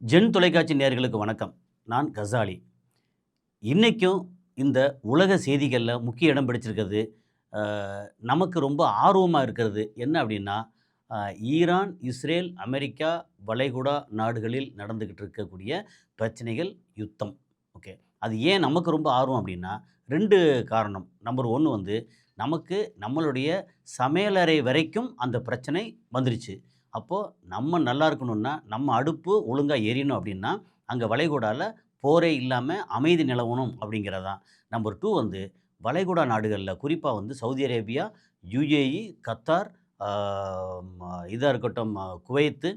Gen தொலைக்காட்சி நேயர்களுக்கு வணக்கம். நான் கசாலி. இன்னைக்கும் இந்த உலக செய்திகள்ல முக்கிய இடம் பிடிச்சிருக்கிறது, அ நமக்கு ரொம்ப ஆர்வமா இருக்கிறது என்ன அப்படின்னா, அ ஈரான், இஸ்ரேல், அமெரிக்கா, வளைகுடா நாடுகளில் நடந்துகிட்டு இருக்கக்கூடிய பிரச்சனைகள், யுத்தம். ஓகே. அது ஏன் நமக்கு ரொம்ப ஆர்வம் அப்படின்னா, 2 காரணம். நம்பர் 1 வந்து நமக்கு நம்மளுடைய சமையலறை வரைக்கும் அந்த பிரச்சனை வந்துருச்சு. அப்போ நம்ம நல்லா இருக்கணும்னா, நம்ம அடுப்பு ஒழுங்கா எரியணும் அப்படின்னா, அங்க வளைகுடால போரே இல்லாம அமைதி நிலவணும் அப்படிங்கிறது தான். நம்பர் 2 வந்து வளைகுடா நாடுகள்ல குறிப்பா வந்து சவுதி அரேபியா, யுஏஇ, கத்தார், ஆ இதா இருக்கட்டும் குவைத்து,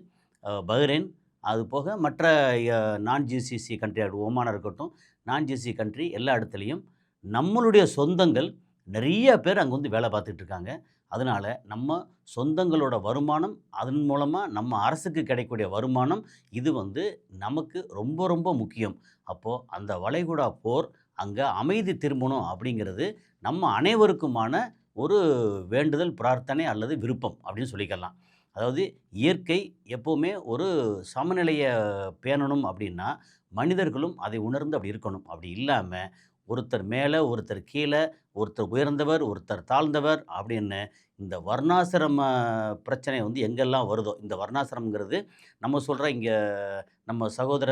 பஹ்ரைன், அது போக மற்ற ய நான் ஜிசிசி கண்ட்ரி ஒமானா இருக்கட்டும், நான் ஜிசிசி கண்ட்ரி எல்லா இடத்துலயும் நம்மளுடைய சொந்தங்கள் நெறைய பேர் அங்க வந்து வேலை பார்த்துட்டு இருக்காங்க. அதனால நம்ம சொந்தங்களோட வருமானம், அதன் மூலமா நம்ம அரசுக்கு கிடைக்கக்கூடிய வருமானம், இது வந்து நமக்கு ரொம்ப ரொம்ப முக்கியம். அப்போ அந்த வளைகுடா போர் அங்க அமைதி திரும்பணும் அப்படிங்கிறது நம்ம அனைவருக்குமான ஒரு வேண்டுதல், பிரார்த்தனை அல்லது விருப்பம் அப்படின்னு சொல்லிக்கலாம். அதாவது இயற்கை எப்பவுமே ஒரு சமநிலைய பேணணும் அப்படின்னா, மனிதர்களும் அதை உணர்ந்து அப்படி இருக்கணும். அப்படி இல்லாம ஒருத்தர் மேல, ஒருத்தர் கீழ, ஒருத்தர் உயர்ந்தவர், ஒருத்தர் தாழ்ந்தவர் அப்படின்னு இந்த வர்ணாசிரம பிரச்சனை வந்து எங்கெல்லாம் வருதோ, இந்த வர்ணாசிரமங்கிறது நம்ம சொல்ற இங்க நம்ம சகோதர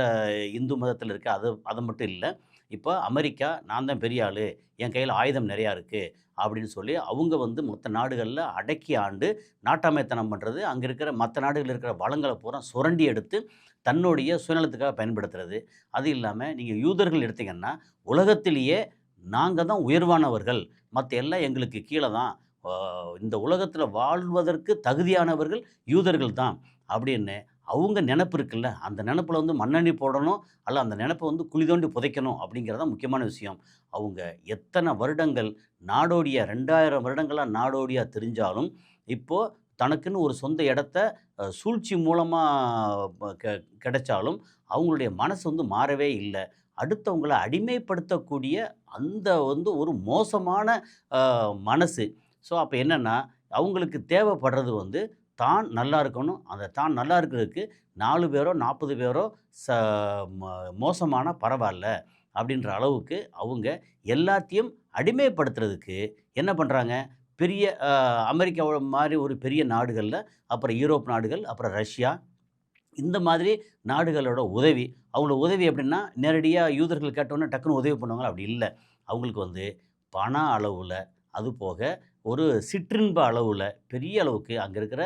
இந்து மதத்தில இருக்க அது மட்டும் இல்ல. இப்ப அமெரிக்கா நான் தான் பெரிய ஆளு, என் கையில ஆயுதம் நெறையா இருக்கு அப்படின்னு சொல்லி அவங்க வந்து மத்த நாடுகள்ல அடக்கி ஆண்டு நாட்டாமைத்தனம் பண்றது, அங்க இருக்கிற மத்த நாடுகள்ல இருக்கிற வளங்கள பூரா சுரண்டி எடுத்து தன்னுடைய சுயநலத்துக்காக பயன்படுத்துறது. அது இல்லாம நீங்க யூதர்கள் எடுத்தீங்கன்னா, உலகத்திலேயே நாங்க தான் உயர்வானவர்கள். மத்த எல்லாம் எங்களுக்கு கீழ தான். ஆ இந்த உலகத்தில வாழ்வதற்கு தகுதியானவர்கள் யூதர்கள் தான். அப்படின்னு அவங்க நெனப்பு இருக்குல்ல, அந்த நெனப்புல வந்து மண்ணள்ளி போடணும். அல்ல அந்த நெனப்ப வந்து குழி தோண்டி புதைக்கணும் அப்படிங்கிறது தான் முக்கியமான விஷயம். அவங்க எத்தன வருடங்கள் நாடோடியா 2000 வருடங்களா நாடோடியா திரிஞ்சாலும், இப்போ தனக்குன்னு ஒரு சொந்த இடத்த சூழ்ச்சி மூலமா கிடைச்சாலும், அவங்களுடைய மனசு வந்து மாறவே இல்ல. அடுத்தவங்கள அடிமைப்படுத்தக்கூடிய அந்த வந்து ஒரு மோசமான அ மனசு. ஸோ, அப்ப என்னன்னா, அவங்களுக்கு தேவைப்படுறது வந்து தான் நல்லா இருக்கணும். அந்த தான் நல்லா இருக்கிறதுக்கு 4 பேரோ, 40 பேரோ ச ம மோசமானா பரவால்ல. அப்படின்ற அளவுக்கு அவங்க எல்லாத்தையும் அடிமைப்படுத்துறதுக்கு என்ன பண்றாங்க, பெரிய அமெரிக்காவோட மாரி ஒரு பெரிய நாடுகள்ல, அப்புறம் யூரோப் நாடுகள், அப்புறம் ரஷ்யா இந்த மாதிரி நாடுகளோட உதவி. அவங்களோட உதவி எப்படின்னா, நேரடியா யூதர்கள் கேட்டோனே டக்குனு உதவி பண்ணுவாங்களா? அப்படி இல்ல. அவங்களுக்கு வந்து பண அளவுல, அதுபோக ஒரு சிற்றின்ப அளவுல, பெரிய அளவுக்கு அங்க இருக்கிற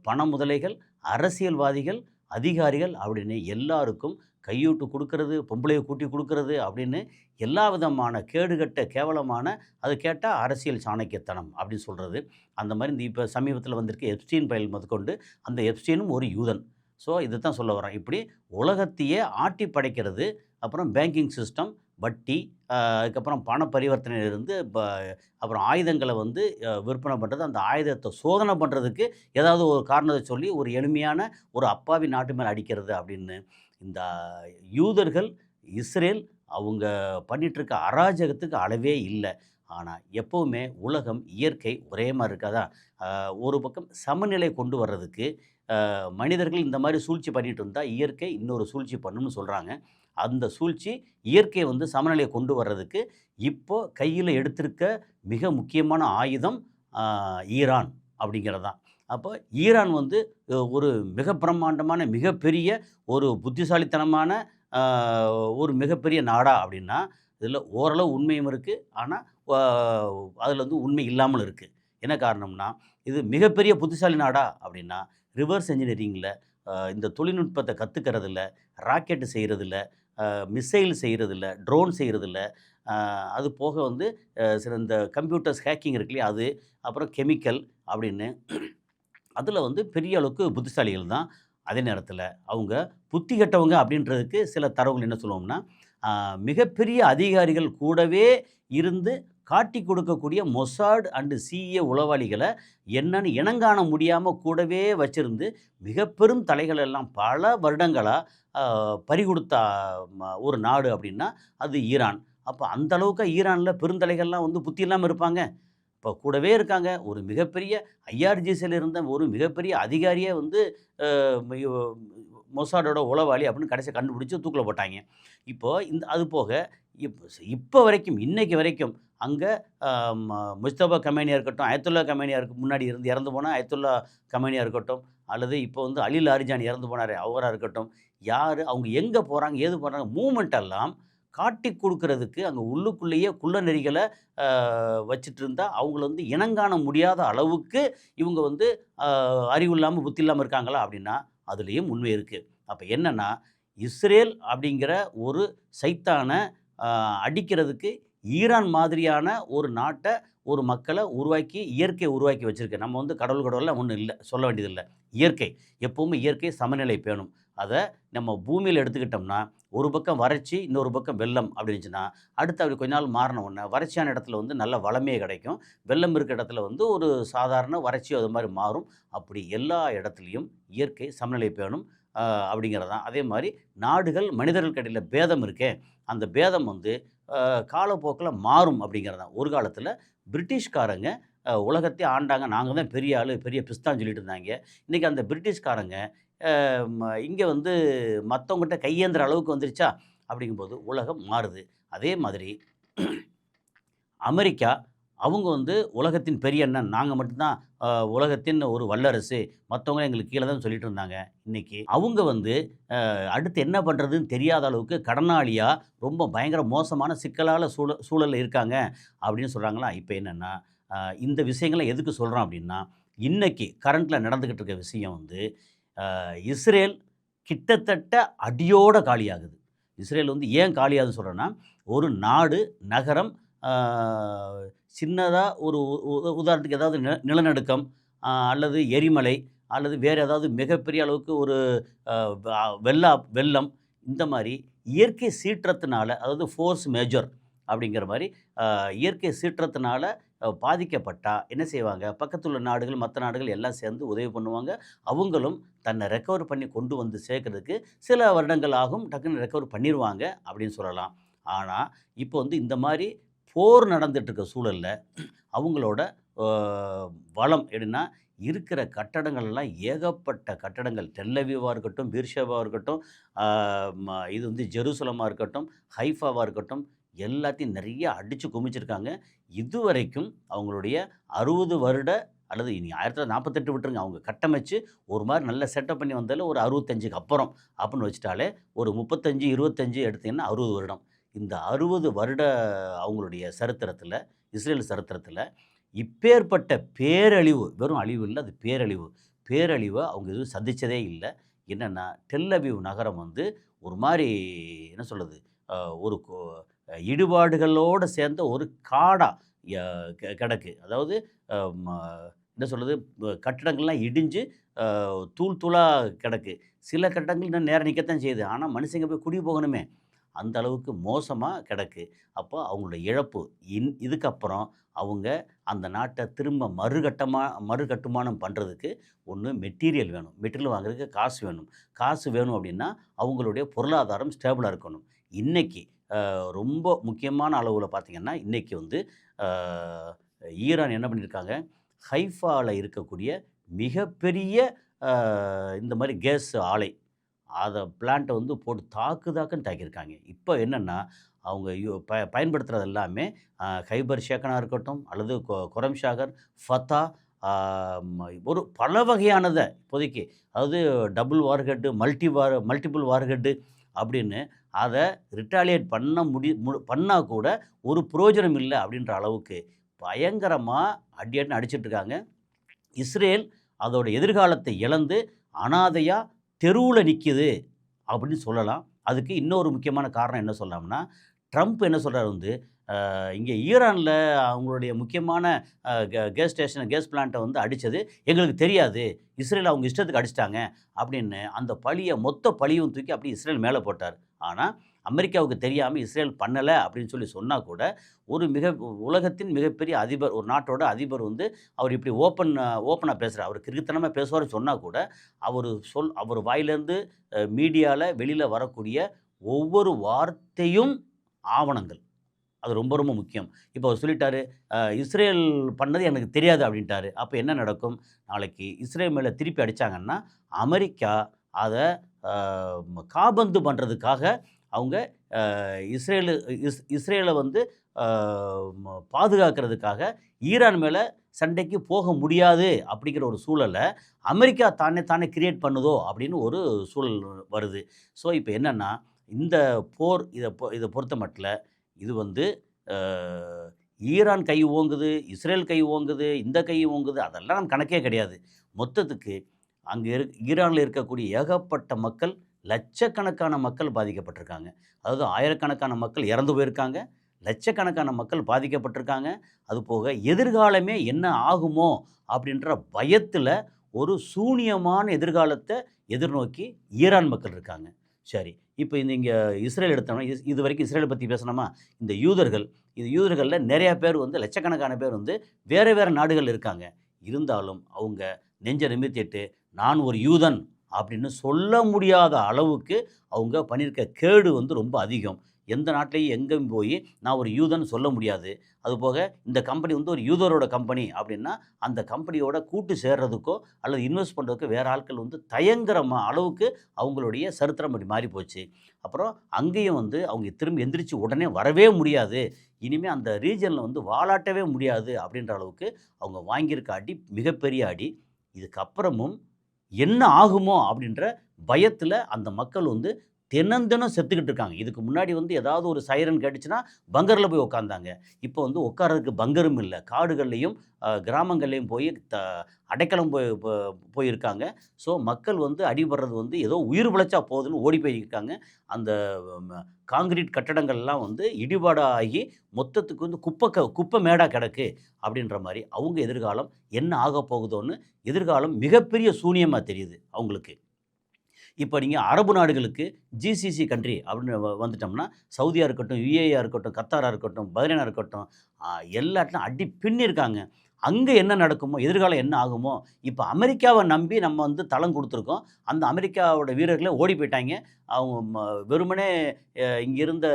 பண முதலைகள், அரசியல்வாதிகள், அதிகாரிகள் அப்படின்னு எல்லாருக்கும் கையூட்டு குடுக்கறது, பொம்பளைய கூட்டி குடுக்கறது அப்படின்னு எல்லா விதமான கேடுகெட்ட கேவலமான அது கேட்டா அரசியல் சாணக்கியத்தனம் அப்படின்னு சொல்றது. அந்த மாரி இந்த இப்ப சமீபத்தில வந்திருக்க எப்ஸ்டீன் ஃபைல் முதற்கொண்டு, அந்த எப்ஸ்டீனும் ஒரு யூதன். ஸோ இதத்தான் சொல்ல வரேன். இப்படி உலகத்தையே ஆட்டி படைக்கிறது, அப்புறம் பேங்கிங் சிஸ்டம், வட்டி, அதுக்கப்புறம் பண பரிவர்த்தனையிலிருந்து அப்புறம் ஆயுதங்கள வந்து விற்பனை பண்றது, அந்த ஆயுதத்த சோதனை பண்றதுக்கு ஏதாவது ஒரு காரணத்த சொல்லி ஒரு எளிமையான ஒரு அப்பாவி நாட்டு மேல அடிக்கிறது அப்படின்னு, இந்த யூதர்கள், இஸ்ரேல் அவங்க பண்ணிட்டுருக்க அராஜகத்துக்கு அளவே இல்ல. ஆனா எப்பவுமே உலகம், இயற்கை ஒரே மாரி இருக்காதா? ஒரு பக்கம் சமநிலை கொண்டு வர்றதுக்கு மனிதர்கள் இந்த மாரி சூழ்ச்சி பண்ணிட்டு இருந்தா, இயற்கை இன்னொரு சூழ்ச்சி பண்ணும்னு சொல்றாங்க. அந்த சூழ்ச்சி இயற்கைய வந்து சமநிலைய கொண்டு வர்றதுக்கு, இப்போ கையில எடுத்திருக்க மிக முக்கியமான ஆயுதம் அ ஈரான் அப்படிங்கிறது தான். அப்போ ஈரான் வந்து ஒரு மிக பிரம்மாண்டமான, மிகப்பெரிய ஒரு புத்திசாலித்தனமான அ ஒரு மிகப்பெரிய நாடா அப்படின்னா, இதில ஓரளவு உண்மையும் இருக்கு. ஆனா, அ அதில வந்து உண்மை இல்லாமலும் இருக்கு. என்ன காரணம்னா, இது மிகப்பெரிய புத்திசாலி நாடா அப்படின்னா, ரிவர்ஸ் என்ஜினியரிங்ல இந்த தொழில்நுட்பத்த கத்துக்கிறதில்ல, ராக்கெட் செய்றதில்ல, மிசைல் செய்றதில்ல, ட்ரோன் செய்றதில்ல. அ அது போக வந்து சில இந்த கம்ப்யூட்டர்ஸ் ஹேக்கிங் இருக்கு இல்லையா? அது, அப்புறம் கெமிக்கல் அப்படின்னு அதில வந்து பெரிய அளவுக்கு புத்திசாலிகள் தான். அதே நேரத்தில அவங்க புத்தி கெட்டவங்க அப்படின்றதுக்கு சில தரவுகள் என்ன சொல்லுவோம்னா, அ மிகப்பெரிய அதிகாரிகள் கூடவே இருந்து காட்டிக் கொடுக்கக்கூடிய மொசாட் அண்ட் சிஐஏ உளவாளிகள என்னன்னு இனங்காண முடியாம கூடவே வச்சிருந்து, மிக பெரும் தலைகள் எல்லாம் பல வருடங்களா அ பறிகொடுத்த ஒரு நாடு அப்படின்னா, அது ஈரான். அப்ப அந்த அளவுக்கா ஈரான்ல பெருந்தலைகள்லாம் வந்து புத்தி இல்லாம இருப்பாங்க? இப்போ கூடவே இருக்காங்க. ஒரு மிகப்பெரிய ஐஆர்ஜிசியில இருந்த ஒரு மிகப்பெரிய அதிகாரியே வந்து அ மையோ மொசாடோட உளவாளி அப்படின்னு கடைசியா கண்டுபிடிச்சு தூக்கில போட்டாங்க. இப்போ அது போக இப்போ வரைக்கும் இன்னைக்கு வரைக்கும் அங்க அ ம முஜ்தபா கமேனியா இருக்கட்டும், அயத்துல்லா கமேனியா முன்னாடி இறந்து போன அயத்துல்லா கமேனியா இருக்கட்டும், அல்லது இப்போ வந்து அலி லாரிஜான் இறந்து போனாரே அவரா இருக்கட்டும், யாரு அவங்க எங்க போறாங்க, ஏது பண்றாங்க மூவ்மெண்ட் எல்லாம் காட்டிக் குடுக்குறதுக்கு அங்க உள்ளுக்குள்ளேயே குள்ள நெறிகள அ வச்சுட்டு இருந்தா, அவங்கள வந்து இனங்காண முடியாத அளவுக்கு இவங்க வந்து அ அறிவு இல்லாம, புத்தி இல்லாம இருக்காங்களா? அப்படின்னா, அதுலயும் உண்மை இருக்கு. அப்ப என்னன்னா, இஸ்ரேல் அப்படிங்கிற ஒரு சைத்தான அ அடிக்கிறதுக்கு ஈரான் மாதிரியான ஒரு நாட்ட, ஒரு மக்கள உருவாக்கி, இயற்கை உருவாக்கி வச்சிருக்கு. நம்ம வந்து கடவுள் கடவுள்லாம் ஒண்ணும் இல்ல. சொல்ல வேண்டியதில்ல. இயற்கை. எப்பவுமே இயற்கை சமநிலை பேணும். அத நம்ம பூமியில எடுத்துக்கிட்டோம்னா, ஒரு பக்கம் வறட்சி, இன்னொரு பக்கம் வெள்ளம் அப்படி இருந்துச்சுன்னா, அடுத்து அப்படி கொஞ்ச நாள் மாறுன உடனே, வறட்சியான இடத்துல வந்து நல்ல வளமே கிடைக்கும். வெள்ளம் இருக்க இடத்துல வந்து ஒரு சாதாரண வறட்சி அது மாரி மாறும். அப்படி எல்லா இடத்துலயும் இயற்கை சமநிலை பேணும். அ அப்படிங்கிறது தான். அதே மாரி நாடுகள், மனிதர்களுக்கு இடையில பேதம் இருக்கே, அந்த பேதம் வந்து காலப்போக்குல மாறும் அப்படிங்கிறது தான். ஒரு காலத்தில பிரிட்டிஷ்காரங்க உலகத்தையே ஆண்டாங்க. நாங்க தான் பெரிய ஆளு, பெரிய பிஸ்தான்னு சொல்லிட்டு இருந்தாய்ங்க. இன்னைக்கு அந்த பிரிட்டிஷ்காரங்க இங்க வந்து மத்தவங்கட்ட கையேந்துற அளவுக்கு வந்துருச்சா? அப்படிங்கும்போது உலகம் மாறுது. அதே மாதிரி அமெரிக்கா, அவங்க வந்து உலகத்தின் பெரிய அண்ணன். நாங்க மட்டும் தான் அ உலகத்தின் ஒரு வல்லரசு. மத்தவங்க எங்களுக்கு கீழ தான் சொல்லிட்டு இருந்தாங்க. இன்னைக்கு அவங்க வந்து அடுத்து என்ன பண்றதுன்னு தெரியாத அளவுக்கு கடனாளியா, ரொம்ப பயங்கர மோசமான சிக்கலான சூழல்ல இருக்காங்க அப்படின்னு சொல்றாங்களா? இப்ப என்னன்னா, அ இந்த விஷயங்கள எதுக்கு சொல்றோம் அப்படின்னா, இன்னைக்கு கரண்ட்ல நடந்துகிட்டு இருக்க விஷயம் வந்து, இஸ்ரேல் கிட்டத்தட்ட அடியோட காலியாகுது. இஸ்ரேல் வந்து ஏன் காலியாகுதுன்னு சொல்றேன்னா, ஒரு நாடு, நகரம் ஆ சின்னதா ஒரு உதாரணத்துக்கு ஏதாவது நிலநடுக்கம், அல்லது எரிமலை, அல்லது வேற ஏதாவது மிகப்பெரிய அளவுக்கு ஒரு அ வ வெள்ளம் இந்த மாரி இயற்கை சீற்றத்தினால, அதாவது ஃபோர்ஸ் மேஜர் அப்படிங்கிற மாரி இயற்கை சீற்றத்தினால பாதிக்கப்பட்டா என்ன செய்வாங்க? பக்கத்துல உள்ள நாடுகள், மத்த நாடுகள் எல்லாம் சேர்ந்து உதவி பண்ணுவாங்க. அவங்களும் தன்னை ரெக்கவர் பண்ணி கொண்டு வந்து சேர்க்கறதுக்கு சில வருடங்கள் ஆகும். டக்குன்னு ரெக்கவர் பண்ணிருவாங்க அப்படின்னு சொல்லலாம். ஆனா, இப்போ வந்து இந்த மாரி போர் நடந்துட்டு இருக்க சூழல்ல, அவங்களோட அ வளம் எப்படின்னா, இருக்கிற கட்டடங்கள் எல்லாம் ஏகப்பட்ட கட்டடங்கள். டெல் அவிவா இருக்கட்டும், பீர்ஷெபாவா இருக்கட்டும், ஆ இது வந்து ஜெருசலமா இருக்கட்டும், ஹைஃபாவா இருக்கட்டும், எல்லாத்தையும் நெறைய அடிச்சு குமிச்சிருக்காங்க. இதுவரைக்கும் அவங்களுடைய 60 வருட அல்லது இனி 1948 விட்டுருங்க. அவங்க கட்டமைச்சு ஒரு மாரி நல்ல செட்டப் பண்ணி வந்ததுல ஒரு 65க்கு அப்புறம் அப்படின்னு வச்சுட்டாலே, ஒரு 35, 25 எடுத்தீங்கன்னா 60 வருடம். இந்த 60 வருட அவங்களுடைய சரித்திரத்தில, இஸ்ரேல் சரித்திரத்தில இப்பேற்பட்ட பேரழிவு, வெறும் அழிவு இல்ல, அது பேரழிவு. பேரழிவ அவங்க எதுவும் சந்திச்சதே இல்ல. என்னன்னா, டெல் அவிவ் நகரம் வந்து ஒரு மாரி என்ன சொல்றது? அ ஒரு இடிபாடுகளோட சேர்ந்த ஒரு காடா ய கிடக்கு. அதாவது அ ம என்ன சொல்றது? கட்டடங்கள்லாம் இடிஞ்சு தூள் தூளா கிடக்கு. சில கட்டடங்கள் இன்னும் நேரா நிக்கத்தான் செய்யுது. ஆனா, மனுஷங்க போய் குடி போகணுமே! அந்த அளவுக்கு மோசமா கிடக்கு. அப்போ அவங்களோட இழப்பு. இதுக்கப்புறம் அவங்க அந்த நாட்ட திரும்ப மறுகட்டுமானம் பண்றதுக்கு ஒண்ணு மெட்டீரியல் வேணும். மெட்டீரியல் வாங்குறதுக்கு காசு வேணும். காசு வேணும் அப்டின்னா, அவங்களுடைய பொருளாதாரம் ஸ்டேபிளா இருக்கணும். இன்னைக்கு ரொம்ப முக்கியமான அளவுல பார்த்தீங்கன்னா, இன்னைக்கு வந்து அ ஈரான் என்ன பண்ணியிருக்காங்க, ஹைஃபால இருக்கக்கூடிய மிகப்பெரிய அ இந்த மாரி கேஸ் ஆலை. அத பிளான்ட்ட வந்து போட்டு தாக்குன்னு தாக்கியிருக்காங்க. இப்ப என்னன்னா, அவங்க பயன்படுத்துறது எல்லாமே கைபர் ஷேக்கனா இருக்கட்டும், அல்லது கொரம் ஷாகர், ஃபத்தா ஆ ஒரு பல வகையானத இப்போதைக்கு அதாவது டபுள் வார்ஹெட், மல்டிபிள் வார்ஹெட் அப்படின்னு அத ரிட்டாலியேட் பண்ண பண்ணா கூட ஒரு புரோஜனம் இல்ல அப்படின்ற அளவுக்கு பயங்கரமா அடி அடின்னு அடிச்சிட்டு இருக்காங்க. இஸ்ரேல் அதோட எதிர்காலத்தை இழந்து அனாதையா தெருவுல நிக்குது அப்படின்னு சொல்லலாம். அதுக்கு இன்னொரு முக்கியமான காரணம் என்ன சொல்லலாம்னா, ட்ரம்ப் என்ன சொல்றாரு வந்து, இங்க ஈரான்ல அவங்களுடைய முக்கியமான கேஸ் பிளான்ட்ட வந்து அடிச்சது எங்களுக்கு தெரியாது. இஸ்ரேல் அவங்க இஷ்டத்துக்கு அடிச்சுட்டாங்க அப்படின்னு அந்த மொத்த பழியும் தூக்கி அப்படியே இஸ்ரேல் மேல போட்டார். ஆனா, அமெரிக்காவுக்கு தெரியாம இஸ்ரேல் பண்ணல அப்படின்னு சொல்லி சொன்னா கூட, ஒரு உலகத்தின் மிகப்பெரிய அதிபர், ஒரு நாட்டோட அதிபர் வந்து அவர் இப்படி ஓப்பனா பேசுறார். அவர் கிறுக்குத்தனமா பேசுவாருன்னு சொன்னா கூட, அவர் வாயிலேருந்து மீடியால வெளியில வரக்கூடிய ஒவ்வொரு வார்த்தையும் ஆவணங்கள். அது ரொம்ப ரொம்ப முக்கியம். இப்போ அவர் சொல்லிட்டாரு, இஸ்ரேல் பண்ணது எனக்கு தெரியாது அப்படின்ட்டாரு. அப்ப என்ன நடக்கும்? நாளைக்கு இஸ்ரேல் மேல திருப்பி அடிச்சாங்கன்னா, அமெரிக்கா அதை காபந்து பண்ணுறதுக்காக அவங்க இஸ்ரேலை வந்து பாதுகாக்கிறதுக்காக ஈரான் மேலே சண்டைக்கு போக முடியாது அப்படிங்கிற ஒரு சூழலை அமெரிக்கா தானே கிரியேட் பண்ணுதோ அப்படின்னு ஒரு சூழல் வருது. ஸோ இப்போ என்னென்னா, இந்த போர் இதை பொறுத்த மட்டும் இது வந்து ஈரான் கை ஓங்குது, இஸ்ரேல் கை ஓங்குது, இந்த கை ஓங்குது, அதெல்லாம் நம்ம கணக்கே கிடையாது. மொத்தத்துக்கு அங்கே ஈரானில் இருக்கக்கூடிய ஏகப்பட்ட மக்கள், லட்சக்கணக்கான மக்கள் பாதிக்கப்பட்டிருக்காங்க. அதாவது ஆயிரக்கணக்கான மக்கள் இறந்து போயிருக்காங்க, லட்சக்கணக்கான மக்கள் பாதிக்கப்பட்டிருக்காங்க. அதுபோக எதிர்காலமே என்ன ஆகுமோ அப்படின்ற பயத்தில் ஒரு சூனியமான எதிர்காலத்தை எதிர்நோக்கி ஈரான் மக்கள் இருக்காங்க. சரி, இப்போ இங்கே இஸ்ரேல் எடுத்தோம்னா, இது வரைக்கும் இஸ்ரேலை பற்றி பேசணுமா? இந்த யூதர்களில் நிறையா பேர் வந்து, லட்சக்கணக்கான பேர் வந்து வேறு வேறு நாடுகள் இருக்காங்க. இருந்தாலும் அவங்க நெஞ்ச நிமித்திட்டு நான் ஒரு யூதன் அப்படின்னு சொல்ல முடியாத அளவுக்கு அவங்க பண்ணியிருக்க கேடு வந்து ரொம்ப அதிகம். எந்த நாட்டிலையும் எங்கேயும் போய் நான் ஒரு யூதன் சொல்ல முடியாது. அதுபோக இந்த கம்பெனி வந்து ஒரு யூதரோட கம்பெனி அப்படின்னா அந்த கம்பெனியோட கூட்டு சேர்றதுக்கோ அல்லது இன்வெஸ்ட் பண்ணுறதுக்கோ வேறு ஆட்கள் வந்து தயங்குற அளவுக்கு அவங்களுடைய சரித்திரம் அப்படி மாறி போச்சு. அப்புறம் அங்கேயும் வந்து அவங்க திரும்பி எந்திரிச்சு உடனே வரவே முடியாது, இனிமேல் அந்த ரீஜனில் வந்து வாலாட்டவே முடியாது அப்படின்ற அளவுக்கு அவங்க வாங்கியிருக்க அடி மிகப்பெரிய அடி. இதுக்கப்புறமும் என்ன ஆகுமோ அப்படின்ற பயத்தில் அந்த மக்கள் வந்து தினம் செத்துக்கிட்டு இருக்காங்க. இதுக்கு முன்னாடி வந்து ஏதாவது ஒரு சைரன் கேட்டுச்சுன்னா பங்கரில் போய் உட்காந்தாங்க. இப்போ வந்து உட்கார்றதுக்கு பங்கரும் இல்லை. காடுகள்லேயும் கிராமங்கள்லேயும் போய் அடைக்கலம் போயிருக்காங்க. ஸோ மக்கள் வந்து அடிபடுறது வந்து ஏதோ உயிர் பிழைச்சா போகுதுன்னு ஓடி போயிருக்காங்க. அந்த காங்கிரீட் கட்டடங்கள்லாம் வந்து இடிபாடாகி மொத்தத்துக்கு வந்து குப்பை மேடாக கிடக்கு அப்படின்ற மாதிரி அவங்க எதிர்காலம் என்ன ஆக போகுதோன்னு எதிர்காலம் மிகப்பெரிய சூனியமாக தெரியுது அவங்களுக்கு. இப்போ நீங்கள் அரபு நாடுகளுக்கு ஜிசிசி கண்ட்ரி அப்படின்னு வந்துட்டோம்னா, சவுதியாக இருக்கட்டும், யுஏஇயாக இருக்கட்டும், கத்தாராக இருக்கட்டும், பஹ்ரைனாக இருக்கட்டும், எல்லாத்துலையும் அடி பின்னிருக்காங்க. அங்கே என்ன நடக்குமோ, எதிர்காலம் என்ன ஆகுமோ, இப்போ அமெரிக்காவை நம்பி நம்ம வந்து தளம் கொடுத்துருக்கோம். அந்த அமெரிக்காவோட வீரர்களே ஓடி போயிட்டாங்க. அவங்க வெறுமனே இங்கே இருந்த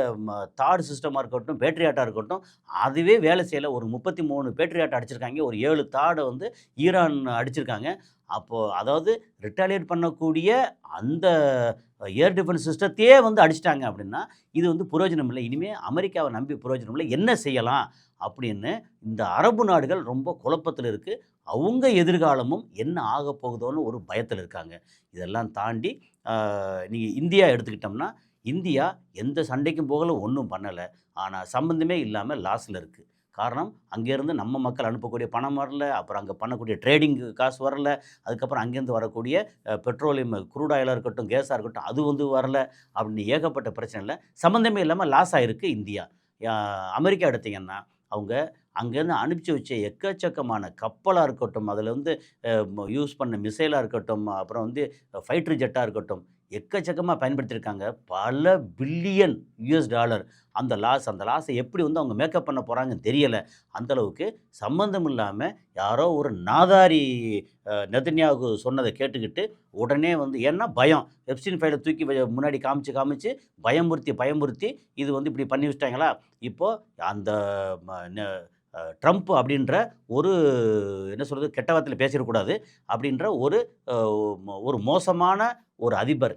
தாட் சிஸ்டமாக இருக்கட்டும், பேட்ரியாட்டாக இருக்கட்டும், அதுவே வேலை செய்யலை. ஒரு 33 பேட்ரியாட் அடிச்சிருக்காங்க. ஒரு 7 தாடை வந்து ஈரான் அடிச்சிருக்காங்க. அப்போது அதாவது ரிட்டாலியேட் பண்ணக்கூடிய அந்த ஏர் டிஃபென்ஸ் சிஸ்டத்தையே வந்து அடிச்சிட்டாங்க அப்படின்னா, இது வந்து புரோஜனம் இல்லை. இனிமேல் அமெரிக்காவை நம்பி புரோஜனம் இல்லை. என்ன செய்யலாம் அப்படின்னு இந்த அரபு நாடுகள் ரொம்ப குழப்பத்தில் இருக்குது. அவங்க எதிர்காலமும் என்ன ஆக போகுதோன்னு ஒரு பயத்தில் இருக்காங்க. இதெல்லாம் தாண்டி நீங்கள் இந்தியா எடுத்துக்கிட்டோம்னா, இந்தியா எந்த சண்டைக்கும் போகலை, ஒன்றும் பண்ணலை. ஆனால் சம்மந்தமே இல்லாமல் லாஸில் இருக்குது. காரணம், அங்கேருந்து நம்ம மக்கள் அனுப்பக்கூடிய பணம் வரல, அப்புறம் அங்கே பண்ணக்கூடிய ட்ரேடிங்கு காசு வரல, அதுக்கப்புறம் அங்கேருந்து வரக்கூடிய பெட்ரோலியம் க்ரூட் ஆயிலாக இருக்கட்டும், கேஸாக இருக்கட்டும், அது வந்து வரல அப்படின்னு ஏகப்பட்ட பிரச்சனையில் சம்மந்தமே இல்லாமல் லாஸ் ஆகிருக்கு இந்தியா. அமெரிக்கா எடுத்திங்கன்னா, அவங்க அங்கேருந்து அனுப்பிச்சி வச்ச எக்கச்சக்கமான கப்பலாக இருக்கட்டும், அதில் வந்து யூஸ் பண்ண மிசைலாக இருக்கட்டும், அப்புறம் வந்து ஃபைட்டர் ஜெட்டாக இருக்கட்டும், எக்கச்சக்கமாக பயன்படுத்தியிருக்காங்க. பல பில்லியன் US$ அந்த லாஸை எப்படி வந்து அவங்க மேக்கப் பண்ண போகிறாங்கன்னு தெரியலை. அந்தளவுக்கு சம்மந்தம் இல்லாமல் யாரோ ஒரு நாதாரி நெதன்யாகு சொன்னதை கேட்டுக்கிட்டு உடனே வந்து, ஏன்னா பயம், எப்ஸ்டீன் ஃபைலை தூக்கி முன்னாடி காமிச்சு பயமுறுத்தி இது வந்து இப்படி பண்ணி வச்சிட்டாங்களா. இப்போது அந்த ட்ரம்ப் அப்படின்ற ஒரு என்ன சொல்கிறது, கெட்ட வார்த்தையில் பேசிடக்கூடாது அப்படின்ற ஒரு மோசமான ஒரு அதிபர்,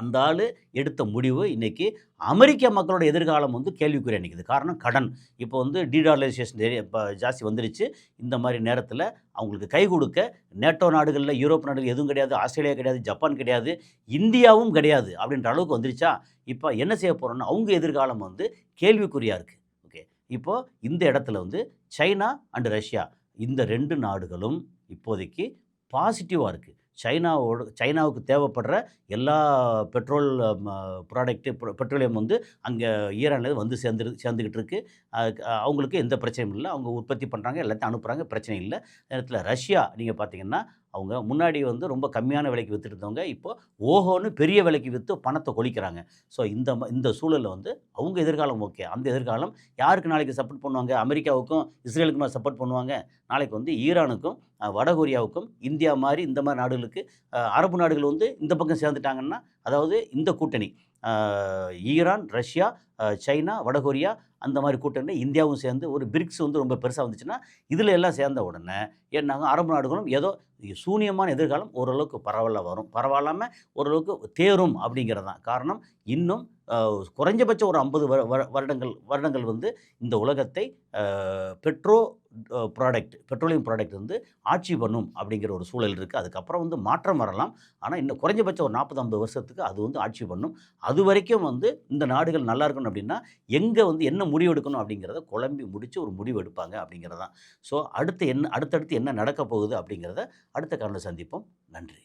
அந்த ஆள் எடுத்த முடிவு இன்றைக்கி அமெரிக்க மக்களோட எதிர்காலம் வந்து கேள்விக்குறியாக நிற்குது. காரணம் கடன். இப்போ வந்து டீடாலரைசேஷன் இப்போ ஜாஸ்தி வந்துருச்சு. இந்த மாதிரி நேரத்தில் அவங்களுக்கு கை கொடுக்க நேட்டோ நாடுகளில், யூரோப் நாடுகள் எதுவும் கிடையாது, ஆஸ்திரேலியா கிடையாது, ஜப்பான் கிடையாது, இந்தியாவும் கிடையாது அப்படின்ற அளவுக்கு வந்துருச்சா. இப்போ என்ன செய்ய போகிறோன்னா அவங்க எதிர்காலம் வந்து கேள்விக்குறியாக இருக்குது. ஓகே, இப்போது இந்த இடத்துல வந்து சைனா அண்டு ரஷ்யா, இந்த 2 நாடுகளும் இப்போதைக்கு பாசிட்டிவாக இருக்குது. சைனாவுக்கு தேவைப்படுற எல்லா பெட்ரோலியம் வந்து அங்கே ஈரானில் வந்து சேர்ந்துக்கிட்டு இருக்குது. அவங்களுக்கு எந்த பிரச்சனையும் இல்லை. அவங்க உற்பத்தி பண்ணுறாங்க, எல்லாத்தையும் அனுப்புகிறாங்க, பிரச்சனை இல்லை. நேரத்தில் ரஷ்யா நீங்கள் பார்த்தீங்கன்னா, அவங்க முன்னாடி வந்து ரொம்ப கம்மியான விலைக்கு விற்றுட்டு இருந்தவங்க இப்போ ஓஹோன்னு பெரிய விலைக்கு விற்று பணத்தை கொளிக்கிறாங்க. ஸோ இந்த சூழலில் வந்து அவங்க எதிர்காலம் ஓகே. அந்த எதிர்காலம் யாருக்கு நாளைக்கு சப்போர்ட் பண்ணுவாங்க? அமெரிக்காவுக்கும் இஸ்ரேலுக்குமா சப்போர்ட் பண்ணுவாங்க? நாளைக்கு வந்து ஈரானுக்கும் வடகொரியாவுக்கும் இந்தியா மாதிரி இந்த மாதிரி நாடுகளுக்கு அரபு நாடுகள் வந்து இந்த பக்கம் சேர்ந்துட்டாங்கன்னா, அதாவது இந்த கூட்டணி ஈரான், ரஷ்யா, சைனா, வடகொரியா, அந்த மாதிரி கூட்டணி இந்தியாவும் சேர்ந்து ஒரு பிரிக்ஸ் வந்து ரொம்ப பெருசாக வந்துச்சுன்னா இதில் எல்லாம் சேர்ந்த உடனே என்னாங்க அரபு நாடுகளும் ஏதோ சூனியமான எதிர்காலம் ஓரளவுக்கு பரவாயில்லாமல் ஓரளவுக்கு தேரும் அப்படிங்கிறது தான் காரணம். இன்னும் குறைஞ்சபட்சம் ஒரு 50 வருடங்கள் வந்து இந்த உலகத்தை பெட்ரோலியம் ப்ராடக்ட் வந்து ஆட்சி பண்ணும் அப்படிங்கிற ஒரு சூழல் இருக்குது. அதுக்கப்புறம் வந்து மாற்றம் வரலாம். ஆனால் இன்னும் குறைஞ்சபட்சம் ஒரு 40-50 வருஷத்துக்கு அது வந்து ஆட்சி பண்ணும். அது வரைக்கும் வந்து இந்த நாடுகள் நல்லா இருக்கணும் அப்படின்னா எங்கே வந்து என்ன முடிவு எடுக்கணும் அப்படிங்கிறத குழம்பி முடித்து ஒரு முடிவு எடுப்பாங்க அப்படிங்கிறது தான். ஸோ அடுத்தடுத்து என்ன நடக்க போகுது அப்படிங்கிறத அடுத்த காலையில் சந்திப்போம். நன்றி.